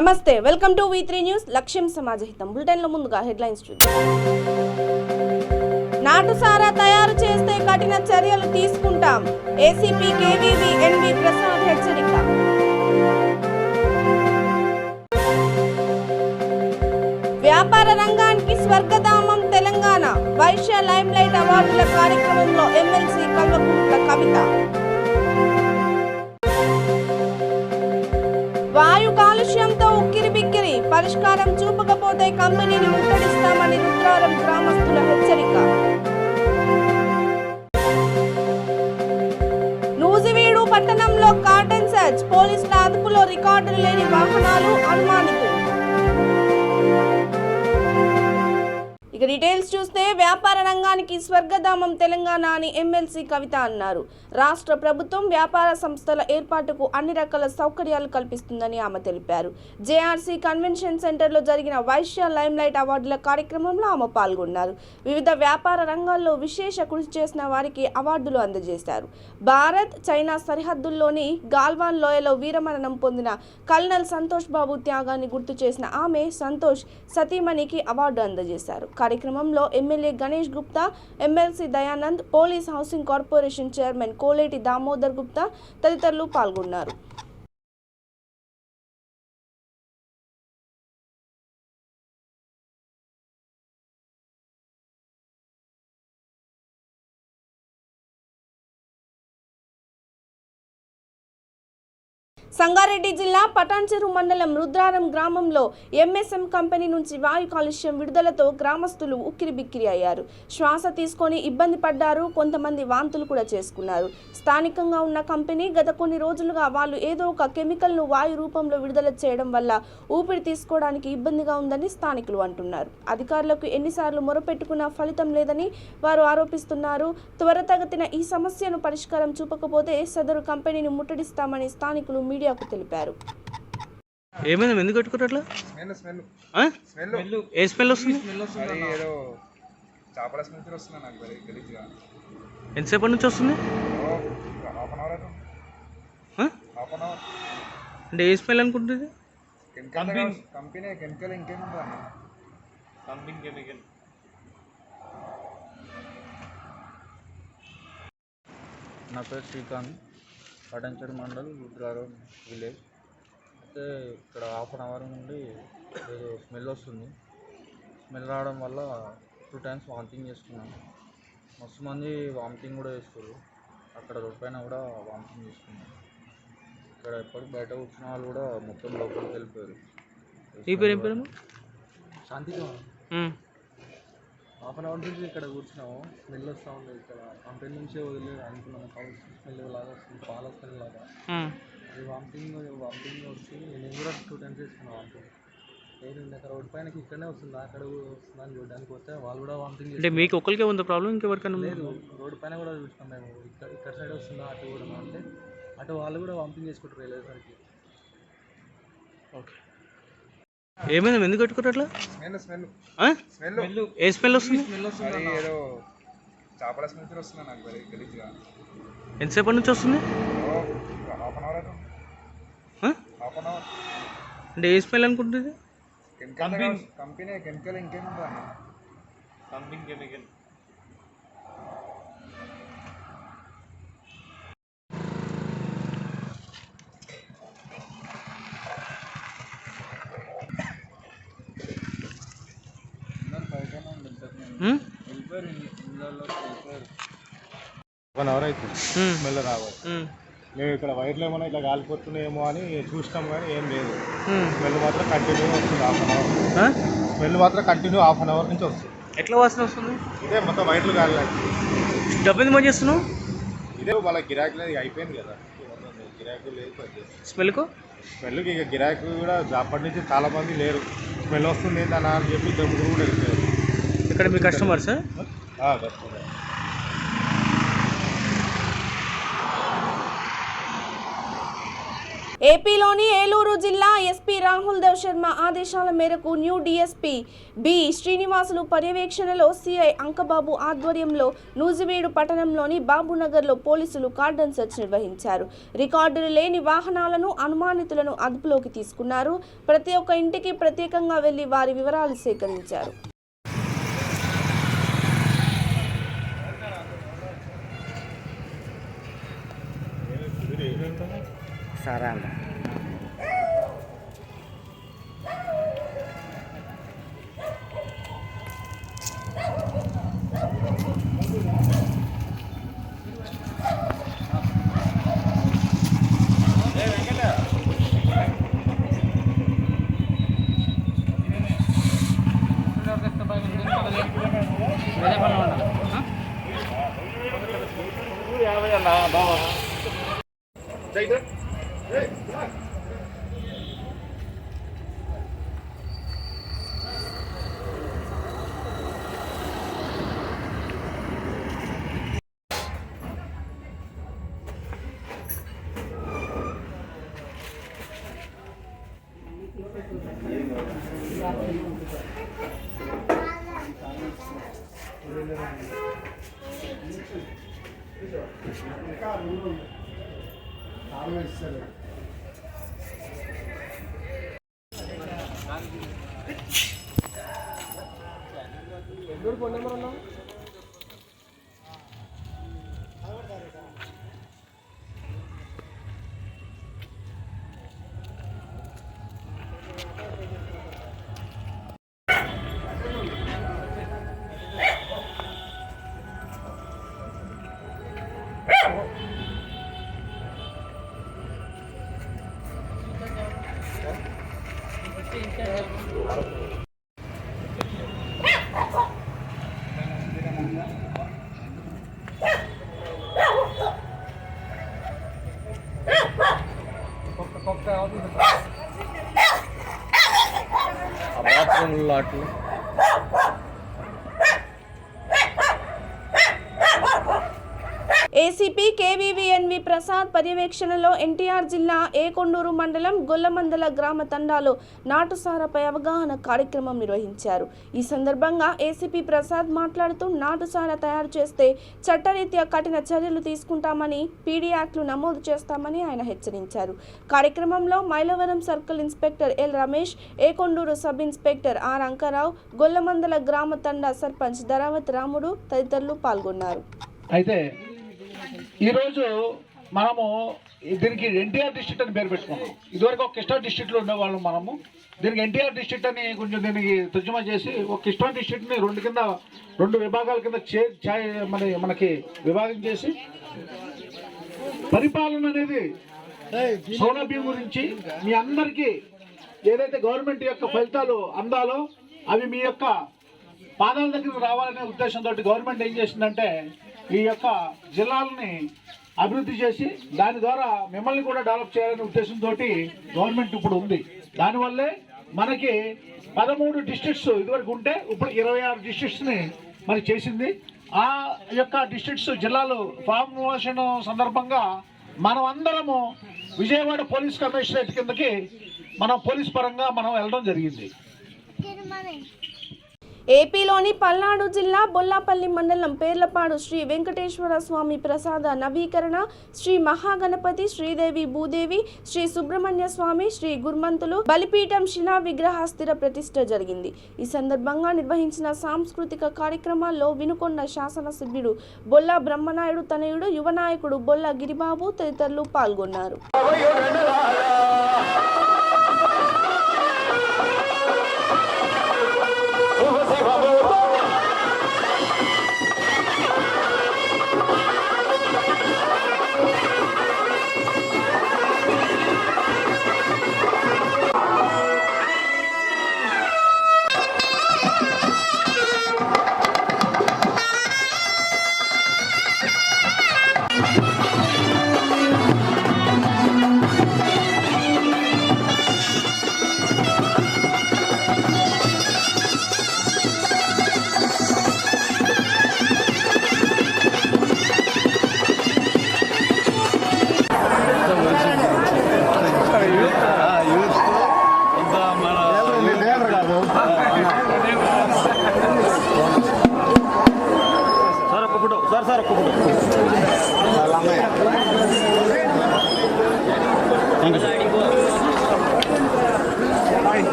నమస్తే, welcome to V3 news. లక్ష్యం సమాజహితం. బులెటిన్లో ముందుగా హెడ్లైన్స్ చూద్దాం. నాటుసారా తయారు చేస్తే కఠిన చర్యలు తీసుకుంటాం. ఏసీపీ కేవీవీ ఎన్వి ప్రసాద్ హెచ్చరిక. వ్యాపార రంగానికి స్వర్గధామం తెలంగాణ. వైశ్య లైమ్లైట్ అవార్డుల కార్యక్రమంలో ఎమ్మెల్సీ కల్వకుంట్ల కవిత. వాయు కాలుష్యంతో ఉక్కిరిబిక్కిరి, పరిష్కారం చూపకపోతే కంపెనీని ముట్టడిస్తామని రుద్రారం గ్రామస్తుల హెచ్చరిక. నూజివీడు పట్టణంలో కార్డన్ సర్చ్, పోలీసుల అదుపులో రికార్డులు లేని వాహనాలు, అనుమానితులు. ఇక డీటెయిల్స్ చూస్తే, వ్యాపార రంగానికి స్వర్గధామం తెలంగాణ అని ఎమ్మెల్సీ కవిత అన్నారు. రాష్ట్ర ప్రభుత్వం వ్యాపార సంస్థల ఏర్పాటుకు అన్ని రకాల సౌకర్యాలు కల్పిస్తుందని ఆమె తెలిపారు. జేఆర్సీ కన్వెన్షన్ సెంటర్లో జరిగిన వైశ్య లైమ్లైట్ అవార్డుల కార్యక్రమంలో ఆమె పాల్గొన్నారు. వివిధ వ్యాపార రంగాల్లో విశేష కృషి చేసిన వారికి అవార్డులు అందజేశారు. భారత్ చైనా సరిహద్దుల్లోని గాల్వాన్ లోయలో వీరమరణం పొందిన కల్నల్ సంతోష్ బాబు త్యాగాన్ని గుర్తు చేసిన ఆమె సంతోష్ సతీమణికి అవార్డు అందజేశారు. కార్యక్రమంలో MLA Ganesh Gupta, MLC Dayanand, police housing corporation chairman Koleti Damodar Gupta తదితరులు పాల్గొన్నారు. సంగారెడ్డి జిల్లా పటాన్చెరు మండలం రుద్రారం గ్రామంలో ఎంఎస్ఎం కంపెనీ నుంచి వాయు కాలుష్యం విడుదలతో గ్రామస్తులు ఉక్కిరిబిక్కిరి అయ్యారు. శ్వాస తీసుకొని ఇబ్బంది పడ్డారు. కొంతమంది వాంతులు కూడా చేసుకున్నారు. స్థానికంగా ఉన్న కంపెనీ గత కొన్ని రోజులుగా వాళ్ళు ఏదో ఒక కెమికల్ను వాయు రూపంలో విడుదల చేయడం వల్ల ఊపిరి తీసుకోవడానికి ఇబ్బందిగా ఉందని స్థానికులు అంటున్నారు. అధికారులకు ఎన్నిసార్లు మొరపెట్టుకున్నా ఫలితం లేదని వారు ఆరోపిస్తున్నారు. త్వరితగతిన ఈ సమస్యను పరిష్కారం చూపకపోతే సదరు కంపెనీని ముట్టడిస్తామని స్థానికులు మీడియాకు తెలిపారు. ఏమైంది, ఎందుకు కట్టుకున్నారు అట్లా? ఏ స్మెల్ వస్తుంది? ఎంతసేపటి నుంచి వస్తుంది? అంటే ఏ స్మెల్ అనుకుంటుంది? నా పేరు శ్రీకాంత్, పటాన్చెరు మండల్, రుద్రారం విలేజ్. అయితే ఇక్కడ హాఫ్ అన్ అవర్ నుండి ఏదో స్మెల్ వస్తుంది. స్మెల్ రావడం వల్ల 2 times వామిటింగ్ చేస్తున్నాను. మస్తు మంది వామిటింగ్ కూడా చేస్తారు. అక్కడ రోడ్ పైన కూడా వామిటింగ్ చేస్తున్నారు. ఇక్కడ ఎప్పుడు బయట కూర్చున్న వాళ్ళు కూడా మొత్తం లోపలికి వెళ్ళిపోయారు. శాంతితో హాఫ్ అన్ అవర్ నుంచి ఇక్కడ కూర్చున్నాము. స్మెల్ వస్తూ ఉంది. ఇక్కడ కంపెనీ నుంచే వదిలే అనుకున్నాము. స్మెల్ లాగా వస్తుంది, పాల స్మెల్ లాగా. అది వామిటింగ్ వచ్చి నేను కూడా 2 times చేసుకున్నాను వామిటింగ్. నేను అక్కడ రోడ్ పైన ఇక్కడనే వస్తుంది, అక్కడ వస్తుందని చూడడానికి వస్తే వాళ్ళు కూడా వామిటింగ్ అంటే మీకు ఒక్కరికే ఉంది ప్రాబ్లం, ఇంకెవరికైనా లేదు. రోడ్ పైన కూడా చూసినాం మేము. ఇక్కడ సైడ్ వస్తుందా అటు కూడా అంటే అటు వాళ్ళు కూడా వామిటింగ్ చేసుకుంటారు వెళ్ళేసరికి. ఓకే, ఏమైంది, ఎందుకు కట్టుకున్నారు అట్లా? ఏ స్మెల్ వస్తుంది? ఎంతసేపటి నుంచి వస్తుంది? అంటే ఏ స్మెల్ అనుకుంటుంది? వన్ అవర్ అవుతుంది స్మెల్ రావాలి. మేము ఇక్కడ వైర్లు ఏమైనా ఇట్లా కాలిపోతున్నాయేమో అని చూసినాం, కానీ ఏం లేదు. స్మెల్ మాత్రం కంటిన్యూ వస్తుంది. హాఫ్ అన్ అవర్ నుంచి వస్తుంది. ఎట్లా వాసన వస్తుంది? ఇదే మొత్తం వైర్లు కాలేదు. డబ్బు ఎందుకు చేస్తున్నావు? ఇదే వాళ్ళ గిరాకీ అయిపోయింది కదా, గిరాకీ లేదు. స్మెల్కి ఇక గిరాకీ కూడా అప్పటి నుంచి చాలా మంది లేరు. స్మెల్ వస్తుంది ఏంటన్నా అని చెప్పి దమ్ముడు కూడా వెళ్ళిపోయారు. ఇక్కడ మీ కస్టమర్స్? కస్టమర్. ఏపీలోని ఏలూరు జిల్లా ఎస్పీ రాహుల్ దేవ్ శర్మ ఆదేశాల మేరకు న్యూ డీఎస్పీ బి శ్రీనివాసులు పర్యవేక్షణలో సిఐ అంకబాబు ఆధ్వర్యంలో నూజివీడు పట్టణంలోని బాబునగర్లో పోలీసులు కార్డన్ సెర్చ్ నిర్వహించారు. రికార్డులు లేని వాహనాలను, అనుమానితులను అదుపులోకి తీసుకున్నారు. ప్రతి ఒక్క ఇంటికి ప్రత్యేకంగా వెళ్లి వారి వివరాలు సేకరించారు. లాట్లు ఏసీపీ కేవీవీఎన్వి ప్రసాద్ పర్యవేక్షణలో ఎన్టీఆర్ జిల్లా ఏకొండూరు మండలం గొల్లమందల గ్రామ తండాలో నాటుసారాపై అవగాహన కార్యక్రమం నిర్వహించారు. ఈ సందర్భంగా ఏసీపీ ప్రసాద్ మాట్లాడుతూ నాటుసారా తయారు చేస్తే చట్టరీత్యా కఠిన చర్యలు తీసుకుంటామని, పీడీ యాక్ట్లు నమోదు చేస్తామని ఆయన హెచ్చరించారు. కార్యక్రమంలో Mylavaram circle inspector L Ramesh, Akonduru sub inspector R Ankarao, గొల్లమందల గ్రామ తండా సర్పంచ్ ధరావత్ రాముడు తదితరులు పాల్గొన్నారు. అయితే ఈరోజు మనము దీనికి ఎన్టీఆర్ డిస్ట్రిక్ట్ అని పేరు పెట్టుకున్నాం. ఇదివరకు ఒక కృష్ణా డిస్ట్రిక్ట్లో ఉండేవాళ్ళం. మనము దీనికి ఎన్టీఆర్ డిస్ట్రిక్ట్ అని కొంచెం దీనికి తర్జుమా చేసి ఒక కృష్ణా డిస్ట్రిక్ట్ని రెండు విభాగాల కింద మనకి విభాగం చేసి పరిపాలన అనేది సౌలభ్యం గురించి మీ అందరికీ ఏదైతే గవర్నమెంట్ యొక్క ఫలితాలు అందాలో అవి మీ యొక్క పాదాల దగ్గరికి రావాలనే ఉద్దేశంతో గవర్నమెంట్ ఏం చేసిందంటే ఈ యొక్క జిల్లాలని అభివృద్ధి చేసి దాని ద్వారా మిమ్మల్ని కూడా డెవలప్ చేయాలనే ఉద్దేశంతో గవర్నమెంట్ ఇప్పుడు ఉంది. దానివల్లే మనకి 13 డిస్ట్రిక్ట్స్ ఇదివరకు ఉంటే ఇప్పుడు 26 డిస్ట్రిక్ట్స్ని మరి చేసింది. ఆ యొక్క డిస్ట్రిక్ట్స్ జిల్లాలు ఫార్మేషన్ సందర్భంగా మనం అందరము విజయవాడ పోలీస్ కమిషనరేట్ కిందకి మనం పోలీస్ పరంగా మనం వెళ్ళడం జరిగింది. ఏపీలోని పల్నాడు జిల్లా బొల్లాపల్లి మండలం పేర్లపాడు శ్రీ వెంకటేశ్వర స్వామి ప్రసాద నవీకరణ, శ్రీ మహాగణపతి, శ్రీదేవి భూదేవి, శ్రీ సుబ్రహ్మణ్య స్వామి, శ్రీ గుర్మంతులు బలిపీఠం శిలా విగ్రహ స్థిర ప్రతిష్ఠ జరిగింది. ఈ సందర్భంగా నిర్వహించిన సాంస్కృతిక కార్యక్రమాల్లో వినుకొండ శాసనసభ్యుడు బొల్లా బ్రహ్మనాయుడు తనయుడు, యువ నాయకుడు బొల్లా గిరిబాబు తదితరులు పాల్గొన్నారు.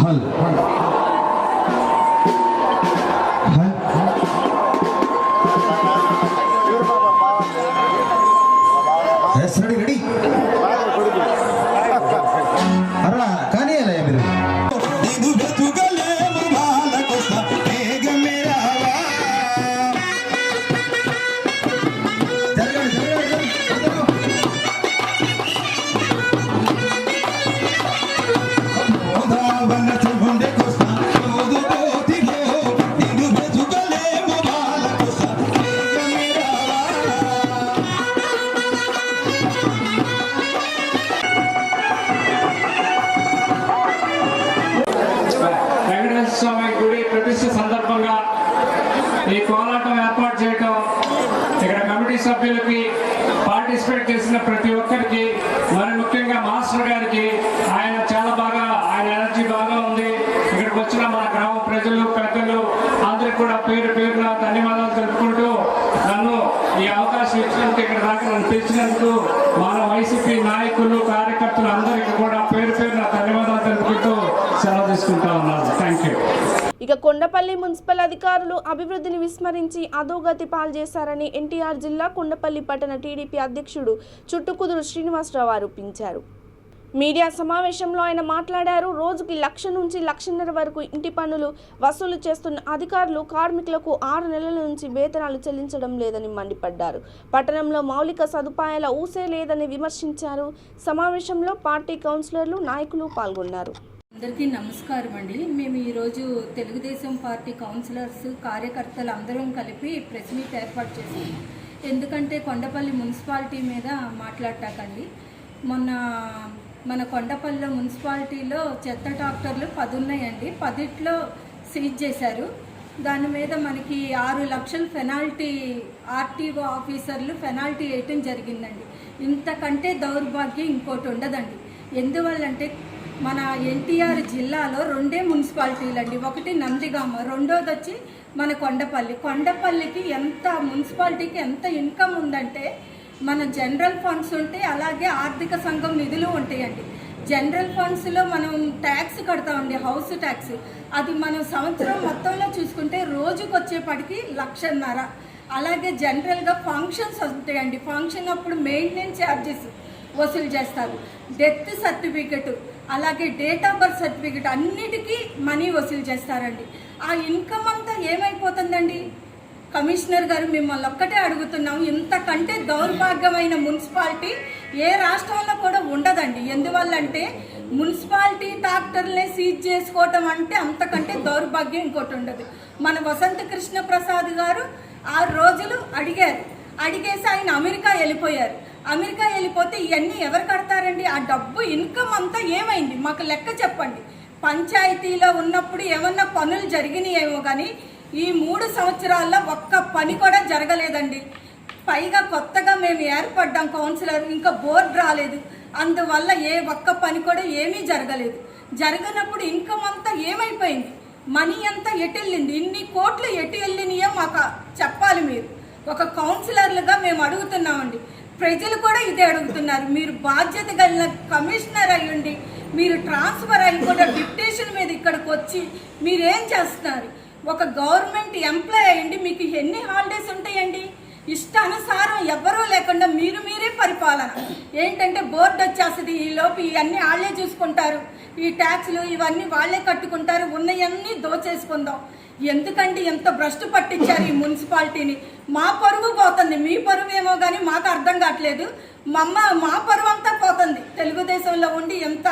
हल రెడీ రెడీ అలా కానీ అలా మీరు నేను వెతుగలేము వాళ్ళకొస్త వేగమే రావా జరగండి ఓదావన చెవుండే కొస్త ఓదు పోతిలో నేను వెతుగలేము వాళ్ళకొస్త వేగమే రావా వెంకటేశ్వర స్వామి గుడి ప్రతిష్ఠ సందర్భంగా ఈ కోలాటం ఏర్పాటు చేయటం ఇక్కడ కమిటీ సభ్యులకి పార్టిసిపేట్ చేసిన ప్రతి ఒక్కరికి మరి ముఖ్యంగా మాస్టర్ గారికి ఆయన చాలా బాగా ఆయన ఎనర్జీ బాగా ఉంది. ఇక్కడికి వచ్చిన మన గ్రామ ప్రజలు పెద్దలు అందరికి కూడా పేరు పేరున ధన్యవాదాలు తెలుపుకుంటూ నన్ను ఈ అవకాశం ఇచ్చినందుకు ఇక్కడ దాకా నన్ను పిలిచినందుకు మన వైసీపీ నాయకులు కార్యకర్తలు అందరికీ కూడా పేరు పేరున ధన్యవాదాలు తెలుపుకుంటూ సెలవు తీసుకుంటా ఉన్నాను. Thank you. ఇక కొండపల్లి మున్సిపల్ అధికారులు అభివృద్ధిని విస్మరించి అధోగతి పాల్చేశారని ఎన్టీఆర్ జిల్లా కొండపల్లి పట్టణ టీడీపీ అధ్యక్షుడు చుట్టుకుదురు శ్రీనివాసరావు ఆరోపించారు. మీడియా సమావేశంలో ఆయన మాట్లాడారు. రోజుకి 1,00,000 నుంచి 1,50,000 వరకు ఇంటి పన్నులు వసూలు చేస్తున్న అధికారులు కార్మికులకు 6 నెలల నుంచి వేతనాలు చెల్లించడం లేదని మండిపడ్డారు. పట్టణంలో మౌలిక సదుపాయాల ఊసే లేదని విమర్శించారు. సమావేశంలో పార్టీ కౌన్సిలర్లు నాయకులు పాల్గొన్నారు. అందరికీ నమస్కారం అండి. మేము ఈరోజు తెలుగుదేశం పార్టీ కౌన్సిలర్స్ కార్యకర్తలు అందరం కలిపి ప్రెస్ మీట్ ఏర్పాటు చేసాము. ఎందుకంటే కొండపల్లి మున్సిపాలిటీ మీద మాట్లాడటాకండి. మొన్న మన కొండపల్లి మున్సిపాలిటీలో చెత్త ట్రాక్టర్లు 10 ఉన్నాయండి. 10లో సీజ్ చేశారు. దాని మీద మనకి 6 లక్షల పెనాల్టీ ఆర్టీఓ ఆఫీసర్లు పెనాల్టీ వేయటం జరిగిందండి. ఇంతకంటే దౌర్భాగ్యం ఇంకోటి ఉండదండి. ఎందువల్లంటే మన ఎన్టీఆర్ జిల్లాలో 2 మున్సిపాలిటీలు అండి. ఒకటి నందిగామ, రెండోది వచ్చి మన కొండపల్లికి ఎంత మున్సిపాలిటీకి ఎంత ఇన్కమ్ ఉందంటే మన జనరల్ ఫండ్స్ ఉంటే అలాగే ఆర్థిక సంఘం నిధులు ఉంటాయండి. జనరల్ ఫండ్స్లో మనం ట్యాక్స్ కడతామండి, హౌస్ ట్యాక్స్. అది మనం సంవత్సరం మొత్తంలో చూసుకుంటే రోజుకు వచ్చేపటికి 1,50,000. అలాగే జనరల్గా ఫంక్షన్స్ ఉంటాయండి. ఫంక్షన్ అప్పుడు మెయింటెనెన్స్ ఛార్జెస్ వసూలు చేస్తారు. డెత్ సర్టిఫికెట్ అలాగే డేట్ ఆఫ్ బర్త్ సర్టిఫికెట్ అన్నిటికీ మనీ వసూలు చేస్తారండి. ఆ ఇన్కమ్ అంతా ఏమైపోతుందండి? కమిషనర్ గారు మిమ్మల్ని ఒక్కటే అడుగుతున్నాం, ఇంతకంటే దౌర్భాగ్యమైన మున్సిపాలిటీ ఏ రాష్ట్రంలో కూడా ఉండదండి. ఎందువల్లంటే మున్సిపాలిటీ ట్రాక్టర్లే సీజ్ చేసుకోవటం అంటే అంతకంటే దౌర్భాగ్యం ఇంకోటి ఉండదు. మన వసంత కృష్ణ ప్రసాద్ గారు 6 రోజులు అడిగేసి ఆయన అమెరికా వెళ్ళిపోయారు. అమెరికా వెళ్ళిపోతే ఇవన్నీ ఎవరు కడతారండి? ఆ డబ్బు ఇన్కమ్ అంతా ఏమైంది? మాకు లెక్క చెప్పండి. పంచాయతీలో ఉన్నప్పుడు ఏమన్నా పనులు జరిగినాయేమో కానీ ఈ 3 సంవత్సరాల్లో ఒక్క పని కూడా జరగలేదండి. పైగా కొత్తగా మేము ఏర్పడ్డాం కౌన్సిలర్, ఇంకా బోర్డు రాలేదు. అందువల్ల ఒక్క పని కూడా ఏమీ జరగలేదు. జరగనప్పుడు ఇన్కమ్ అంతా ఏమైపోయింది? మనీ అంతా ఎటు వెళ్ళింది? ఇన్ని కోట్లు ఎటు వెళ్ళినాయో మాకు చెప్పాలి. మీరు ఒక కౌన్సిలర్లుగా మేము అడుగుతున్నామండి. ప్రజలు కూడా ఇదే అడుగుతున్నారు. మీరు బాధ్యత కలిగిన కమిషనర్ అయ్యండి, మీరు ట్రాన్స్ఫర్ అయ్యి కూడా డిప్యుటేషన్ మీద ఇక్కడికి వచ్చి మీరేం చేస్తున్నారు? ఒక గవర్నమెంట్ ఎంప్లాయ్ అయ్యండి, మీకు ఎన్ని హాలిడేస్ ఉంటాయండి? ఇష్టానుసారం ఎవ్వరూ లేకుండా మీరే పరిపాలన. ఏంటంటే బోర్డు వచ్చేస్తుంది, ఈలోపు ఇవన్నీ వాళ్ళే చూసుకుంటారు, ఈ ట్యాక్స్లు ఇవన్నీ వాళ్ళే కట్టుకుంటారు, ఉన్నవన్నీ దోచేసుకుందాం. ఎందుకంటే ఎంత భ్రష్టు పట్టించారు ఈ మున్సిపాలిటీని. మా పరువు పోతుంది, మీ పరువు ఏమో కానీ మాకు అర్థం కావట్లేదు. మా పరువు అంతా పోతుంది. తెలుగుదేశంలో ఉండి ఎంత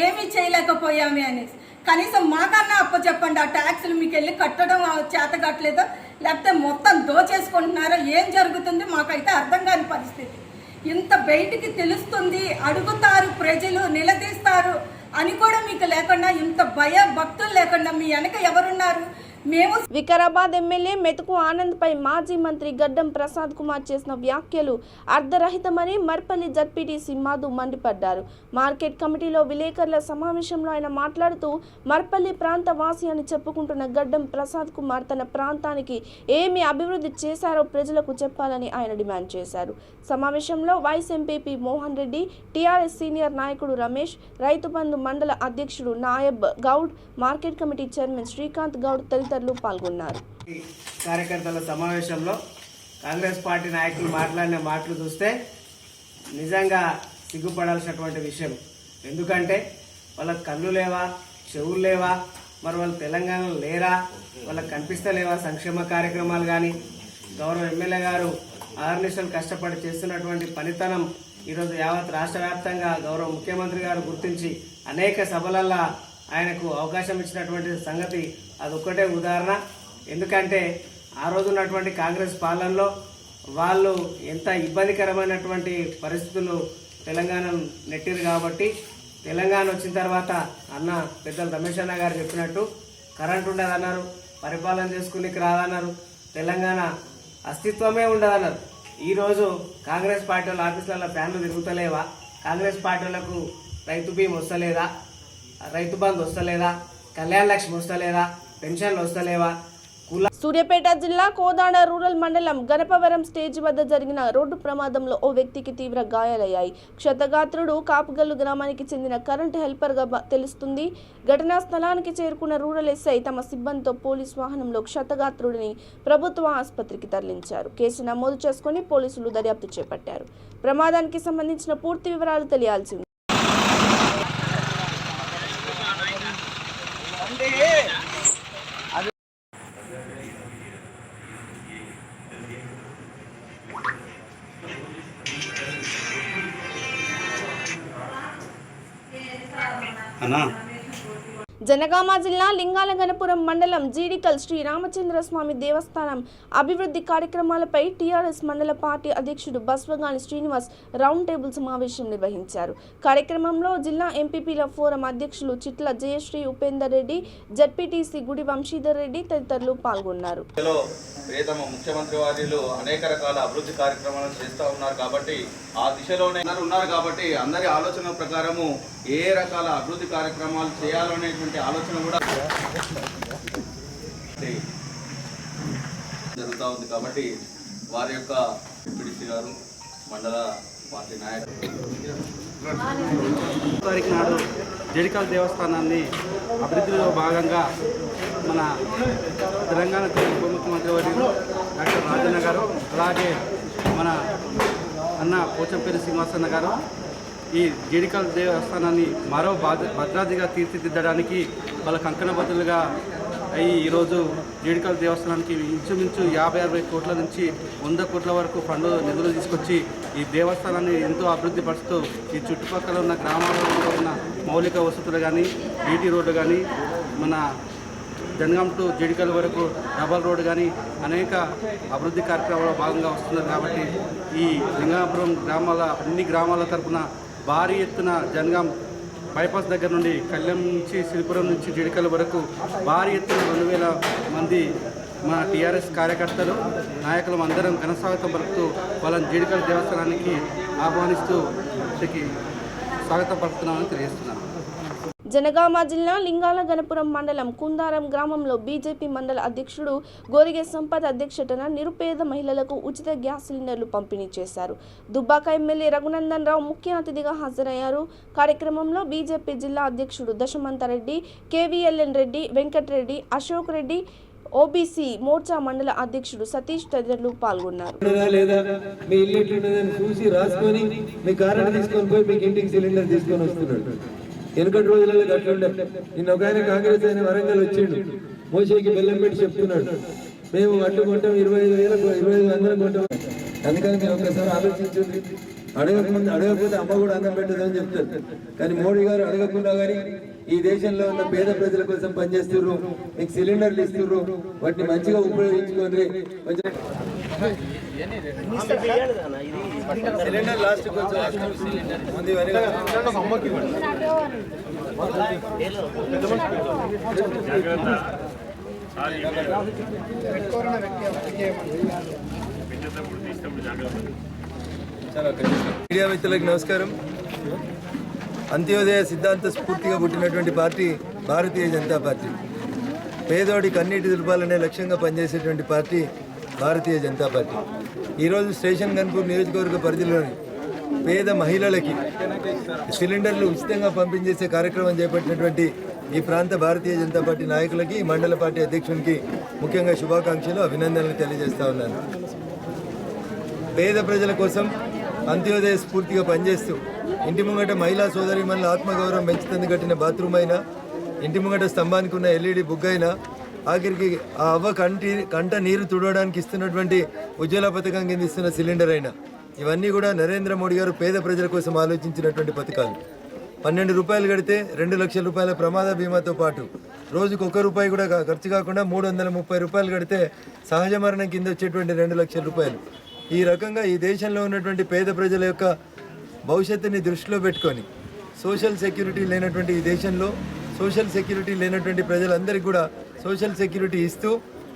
ఏమీ చేయలేకపోయామే అనేసి కనీసం మాకన్నా అప్పచెప్పండి. ఆ ట్యాక్స్లు మీకు వెళ్ళి కట్టడం చేత కావట్లేదో లేకపోతే మొత్తం దోచేసుకుంటున్నారో ఏం జరుగుతుంది మాకైతే అర్థం కాని పరిస్థితి. ఇంత బయటికి తెలుస్తుంది, అడుగుతారు ప్రజలు, నిలదీస్తారు అని కూడా మీకు లేకుండా, ఇంత భయ భక్తులు లేకుండా మీ వెనక ఎవరున్నారు? మేము వికారాబాద్ ఎమ్మెల్యే మెతుకు ఆనంద్పై మాజీ మంత్రి గడ్డం ప్రసాద్ కుమార్ చేసిన వ్యాఖ్యలు అర్ధరహితమని మర్పల్లి జడ్పీటీసీ మధు మండిపడ్డారు. మార్కెట్ కమిటీలో విలేకరుల సమావేశంలో ఆయన మాట్లాడుతూ మర్పల్లి ప్రాంత వాసి అని చెప్పుకుంటున్న గడ్డం ప్రసాద్ కుమార్ తన ప్రాంతానికి ఏమి అభివృద్ధి చేశారో ప్రజలకు చెప్పాలని ఆయన డిమాండ్ చేశారు. సమావేశంలో vice MPP Mohan Reddy, TRS senior నాయకుడు రమేష్, రైతు బంధు మండల అధ్యక్షుడు Nayab Goud, market committee chairman Srikanth Goud తదితరులు పాల్గొన్నారు. కార్యకర్తల సమావేశంలో కాంగ్రెస్ పార్టీ నాయకులు మాట్లాడిన మాటలు చూస్తే నిజంగా సిగ్గుపడాల్సినటువంటి విషయం. ఎందుకంటే వాళ్ళకి కళ్ళు లేవా, చెవులు లేవా, మరి వాళ్ళు తెలంగాణలో లేరా, వాళ్ళకి కనిపిస్తలేవా సంక్షేమ కార్యక్రమాలు కానీ. గౌరవ ఎమ్మెల్యే గారు ఆర్నిషలు కష్టపడి చేస్తున్నటువంటి పనితనం ఈరోజు యావత్ రాష్ట్ర వ్యాప్తంగా గౌరవ ముఖ్యమంత్రి గారు గుర్తించి అనేక సభలల్లో ఆయనకు అవకాశం ఇచ్చినటువంటి సంగతి అదొక్కటే ఉదాహరణ. ఎందుకంటే ఆ రోజు ఉన్నటువంటి కాంగ్రెస్ పాలనలో వాళ్ళు ఎంత ఇబ్బందికరమైనటువంటి పరిస్థితులు తెలంగాణను నెట్టిరు కాబట్టి తెలంగాణ వచ్చిన తర్వాత అన్న పెద్దలు రమేష్ అన్న గారు చెప్పినట్టు కరెంట్ ఉండదన్నారు, పరిపాలన చేసుకునేకి రాదన్నారు, తెలంగాణ అస్తిత్వమే ఉండదన్నారు. ఈరోజు కాంగ్రెస్ పార్టీ వాళ్ళ ఆఫీసులలో ఫ్యాన్లు తిరుగుతలేవా, కాంగ్రెస్ పార్టీ వాళ్ళకు రైతు బీమా వస్తలేదా, రైతు బంధు వస్తలేదా, కళ్యాణ లక్ష్మి వస్తలేదా, పెన్షన్లు వస్తలేవా. సూర్యాపేట జిల్లా కోదాడ రూరల్ మండలం గణపవరం స్టేజ్ వద్ద జరిగిన రోడ్డు ప్రమాదంలో ఓ వ్యక్తికి తీవ్ర గాయాలయ్యాయి. క్షతగాత్రుడు కాపుగల్లు గ్రామానికి చెందిన కరెంట్ హెల్పర్గా తెలుస్తుంది. ఘటనా స్థలానికి చేరుకున్న రూరల్ ఎస్ఐ తమ సిబ్బందితో పోలీస్ వాహనంలో క్షతగాత్రుడిని ప్రభుత్వ ఆసుపత్రికి తరలించారు. కేసు నమోదు చేసుకుని పోలీసులు దర్యాప్తు చేపట్టారు. ప్రమాదానికి సంబంధించిన పూర్తి వివరాలు తెలియాల్సి ఉంది. జనగామ జిల్లా లింగాలగనపురం మండలం జీడికల్ శ్రీ రామచంద్రస్వామి దేవస్థానం అభివృద్ధి కార్యక్రమాలపై టీఆర్ఎస్ మండల పార్టీ అధ్యక్షుడు బస్వగాని శ్రీనివాస్ రౌండ్ టేబుల్ సమావేశం నిర్వహించారు. కార్యక్రమంలో జిల్లా ఎంపీపీల ఫోరం అధ్యక్షులు చిట్ల జయశ్రీ ఉపేందర్ రెడ్డి, జడ్పీటీసీ గుడి వంశీధర్ రెడ్డి తదితరులు పాల్గొన్నారు. ముఖ్యమంత్రి వారిలో అనేక రకాల అభివృద్ధి కార్యక్రమాలను చేస్తూ ఉన్నారు కాబట్టి ఆ దిశలోనే ఉన్నారు కాబట్టి అందరి ఆలోచన ప్రకారము ఏ రకాల అభివృద్ధి కార్యక్రమాలు చేయాలనేటువంటి ఆలోచన కూడా జరుగుతూ ఉంది. కాబట్టి వారి యొక్క ఎంపీడీసీ గారు, మండల పార్టీ నాయకులు తారీఖు నాడు జడికల్ దేవస్థానాన్ని అభివృద్ధిలో భాగంగా మన తెలంగాణ ఉప ముఖ్యమంత్రి వర్యులు డాక్టర్ రాజన్న గారు, అలాగే మన అన్న పోచంపల్లి శ్రీనివాసన్న గారు ఈ జడికల్ దేవస్థానాన్ని మరో భద్రాద్రిగా తీర్చిదిద్దడానికి వాళ్ళ కంకణబద్దులుగా అయ్యి ఈరోజు జడికల్ దేవస్థానానికి ఇంచుమించు 50-60 కోట్ల నుంచి 100 కోట్ల వరకు ఫండ్ నిధులు తీసుకొచ్చి ఈ దేవస్థానాన్ని ఎంతో అభివృద్ధి పరుస్తూ ఈ చుట్టుపక్కల ఉన్న గ్రామాలలో ఉన్న మౌలిక వసతులు కానీ, బీటీ రోడ్డు కానీ, మన జనగాం టు జడికల్ వరకు డబల్ రోడ్ కానీ అనేక అభివృద్ధి కార్యక్రమాల్లో భాగంగా వస్తున్నారు. కాబట్టి ఈ లింగాపురం అన్ని గ్రామాల తరఫున భారీ ఎత్తున జనగాం బైపాస్ దగ్గర నుండి కళ్యాణ్ నుంచి సిరిపురం నుంచి జడికల్ వరకు భారీ ఎత్తున 2000 మంది మా టీఆర్ఎస్ కార్యకర్తలు, నాయకులు అందరం ఘనస్వాగతం పలుకుతూ వాళ్ళని జడికల్ దేవస్థానానికి ఆహ్వానిస్తూ స్వాగతం పలుకుతున్నామని తెలియజేస్తున్నాను. జనగామ జిల్లా లింగాలగనపురం మండలం కుందారం గ్రామంలో బీజేపీ మండల అధ్యక్షుడు గోరిగే సంపత్ అధ్యక్షతన నిరుపేద మహిళలకు ఉచిత గ్యాస్ సిలిండర్లు పంపిణీ చేశారు. దుబ్బాక ఎమ్మెల్యే రఘునందన్ రావు ముఖ్య అతిథిగా హాజరయ్యారు. కార్యక్రమంలో బీజేపీ జిల్లా అధ్యక్షుడు దశమంతరెడ్డి, కేవీఎల్ఎన్ రెడ్డి, వెంకటరెడ్డి, అశోక్ రెడ్డి, ఓబీసీ మోర్చా మండల అధ్యక్షుడు సతీష్ తదితరులు పాల్గొన్నారు. మీ ఇల్లు ఎట్లున్నదని చూసి రాసుకొని మీ కారణం తీసుకొని పోయి మీకు ఇంటికి సిలిండర్ తీసుకొని వస్తున్నాడు. వెనుకటి రోజులలో అట్లుండే. నిన్న ఒక ఆయన కాంగ్రెస్ ఆయన వరంగల్ వచ్చిండు, మోసేకి బెల్లం పెట్టి చెప్తున్నాడు, మేము అడ్డు కొంటాం 25,000 కొంటాం. అందుకని మీరు ఒకసారి ఆలోచించండి. అడగకపోతే అమ్మ కూడా అన్నం పెట్టదని చెప్తారు. కానీ మోడీ గారు అడగకుండా కానీ ఈ దేశంలో ఉన్న పేద ప్రజల కోసం పనిచేస్తున్నారు, మీకు సిలిండర్లు ఇస్తున్నారు, వాటిని మంచిగా ఉపయోగించుకోండి. సిలిండర్ లాస్ట్ మీడియా మిత్రులకు నమస్కారం. అంత్యోదయ సిద్ధాంత స్ఫూర్తిగా పుట్టినటువంటి పార్టీ భారతీయ జనతా పార్టీ. పేదోడి కన్నీటి దుర్పాలనే లక్ష్యంగా పనిచేసేటువంటి పార్టీ భారతీయ జనతా పార్టీ. ఈరోజు స్టేషన్ గన్పూర్ నియోజకవర్గ పరిధిలోని పేద మహిళలకి సిలిండర్లు ఉచితంగా పంపించేసే కార్యక్రమం చేపట్టినటువంటి ఈ ప్రాంత భారతీయ జనతా పార్టీ నాయకులకి, మండల పార్టీ అధ్యక్షునికి ముఖ్యంగా శుభాకాంక్షలు, అభినందనలు తెలియజేస్తా ఉన్నాను. పేద ప్రజల కోసం అంత్యోదయ స్ఫూర్తిగా పనిచేస్తూ ఇంటి ముంగట మహిళా సోదరిమణుల ఆత్మగౌరవం పెంచుతుంది కట్టిన బాత్రూమ్ అయినా, ఇంటి ముంగట స్తంభానికి ఉన్న ఎల్ఈడి బుగ్గ అయినా, ఆఖరికి ఆ అవ్వ కంట నీరు తుడవడానికి ఇస్తున్నటువంటి ఉజ్వల పథకం కింద ఇస్తున్న సిలిండర్ అయినా, ఇవన్నీ కూడా నరేంద్ర మోడీ గారు పేద ప్రజల కోసం ఆలోచించినటువంటి పథకాలు. 12 రూపాయలు కడితే 2 లక్షల రూపాయల ప్రమాద బీమాతో పాటు రోజుకు ₹1 కూడా ఖర్చు కాకుండా 330 రూపాయలు కడితే సహజ మరణం కింద వచ్చేటువంటి 2 లక్షల రూపాయలు. ఈ రకంగా ఈ దేశంలో ఉన్నటువంటి పేద ప్రజల యొక్క భవిష్యత్తుని దృష్టిలో పెట్టుకొని సోషల్ సెక్యూరిటీ లేనటువంటి ఈ దేశంలో సోషల్ సెక్యూరిటీ లేనటువంటి ప్రజలందరికీ కూడా సోషల్ సెక్యూరిటీ ఇస్తూ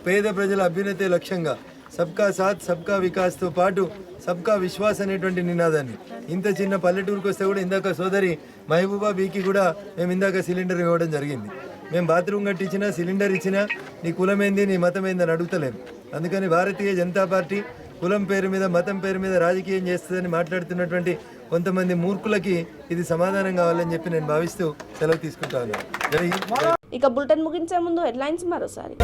పేద ప్రజల అభ్యున్నతే లక్ష్యంగా సబ్కా సాత్ సబ్కా వికాస్తో పాటు సబ్కా విశ్వాస్ అనేటువంటి నినాదాన్ని ఇంత చిన్న పల్లెటూరుకు వస్తే కూడా ఇందాక సోదరి మహబూబా బీకి కూడా మేము ఇందాక సిలిండర్ ఇవ్వడం జరిగింది. మేము బాత్రూమ్ కట్టించినా సిలిండర్ ఇచ్చినా నీ కులమేంది నీ మతం ఏంది అని అడుగుతలేము. అందుకని భారతీయ జనతా పార్టీ కులం పేరు మీద మతం పేరు మీద రాజకీయం చేస్తుందని మాట్లాడుతున్నటువంటి కొంతమంది మూర్ఖులకి ఇది సమాధానం కావాలని చెప్పి నేను భావిస్తూ సెలవు తీసుకుంటా ఉన్నాను. జై హింద్. ఇక బులెటిన్ ముగించే ముందు హెడ్లైన్స్ మరోసారి.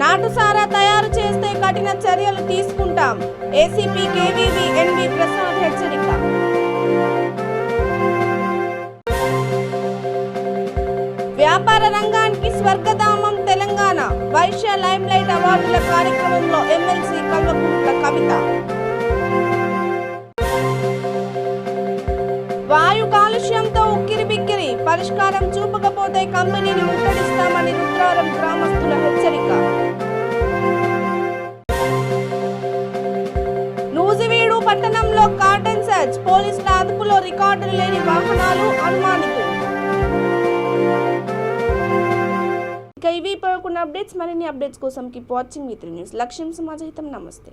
నాటుసారా తయారు చేస్తే కఠిన చర్యలు తీసుకుంటాం, ఏసీపీ కేవీవీ ఎన్వి ప్రసాద్ హెచ్చరిక. వ్యాపార రంగానికి స్వర్గధామం తెలంగాణ, వైశ్య లైమ్లైట్ అవార్డుల కార్యక్రమంలో ఎమ్మెల్సీ కల్వకుంట్ల కవిత. వాయు కాలుష్యంతో ఉక్కిరిబిక్కిరి, పరిష్కారం చూపకపోతే కంపెనీని ముట్టడిస్తామని రుద్రారం గ్రామస్తుల హెచ్చరిక. నూజివీడు పట్టణంలో కార్డన్ సర్చ్, పోలీసుల అదుపులో రికార్డులు లేని వాహనాలు, అనుమానితులు. ఇక ఇవి కొన్ని అప్డేట్స్. మరిన్ని అప్డేట్స్ కోసం కీప్ వాచింగ్ V3 న్యూస్. లక్ష్యం సమాజహితం. నమస్తే.